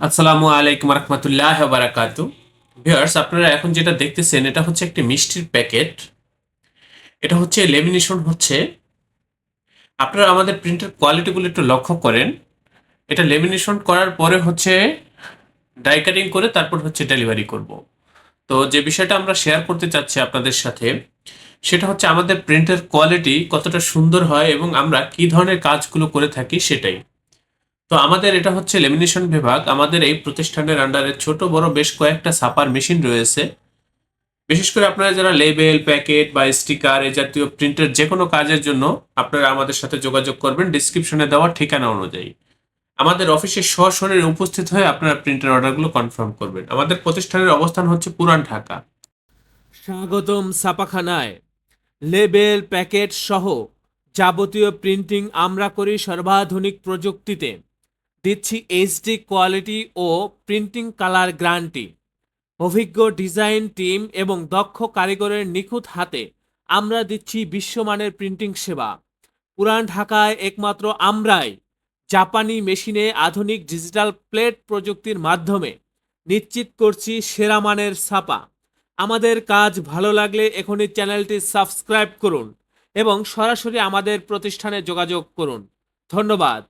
আসসালামু আলাইকুম রহমতুল্লাহ বারাকাতু। ভিউয়ার্স, আপনারা এখন যেটা দেখতেছেন এটা হচ্ছে একটি মিষ্টির প্যাকেট। এটা হচ্ছে লেমিনেশন হচ্ছে। আপনারা আমাদের প্রিন্টের কোয়ালিটিগুলো একটু লক্ষ্য করেন। এটা লেমিনেশন করার পরে হচ্ছে ডাই কাটিং করে তারপর হচ্ছে ডেলিভারি করব। তো যে বিষয়টা আমরা শেয়ার করতে চাচ্ছি আপনাদের সাথে, সেটা হচ্ছে আমাদের প্রিন্টের কোয়ালিটি কতটা সুন্দর হয় এবং আমরা কি ধরনের কাজগুলো করে থাকি সেটাই। তো আমাদের এটা হচ্ছে লেমিনেশন বিভাগ। আমাদের এই প্রতিষ্ঠানের আন্ডারে ছোট বড় বেশ কয়েকটা ছাপার মেশিন রয়েছে। বিশেষ করে আপনারা যারা লেবেল, প্যাকেট বা স্টিকার এই জাতীয় প্রিন্টের যে কোনো কাজের জন্য আপনারা আমাদের সাথে যোগাযোগ করবেন ডিসক্রিপশনে দেওয়া ঠিকানা অনুযায়ী। আমাদের অফিসে সশরীরে উপস্থিত হয়ে আপনারা প্রিন্টের অর্ডারগুলো কনফার্ম করবেন। আমাদের প্রতিষ্ঠানের অবস্থান হচ্ছে পুরান ঢাকা। স্বাগতম ছাপাখানায়। লেবেল, প্যাকেট সহ যাবতীয় প্রিন্টিং আমরা করি সর্বাধুনিক প্রযুক্তিতে। দিচ্ছি এইচডি কোয়ালিটি ও প্রিন্টিং কালার গ্যারান্টি। অভিজ্ঞ ডিজাইন টিম এবং দক্ষ কারিগরের নিখুঁত হাতে আমরা দিচ্ছি বিশ্বমানের প্রিন্টিং সেবা। পুরান ঢাকায় একমাত্র আমরাই জাপানি মেশিনে আধুনিক ডিজিটাল প্লেট প্রযুক্তির মাধ্যমে নিশ্চিত করছি সেরা মানের ছাপা। আমাদের কাজ ভালো লাগলে এখনই চ্যানেলটি সাবস্ক্রাইব করুন এবং সরাসরি আমাদের প্রতিষ্ঠানে যোগাযোগ করুন। ধন্যবাদ।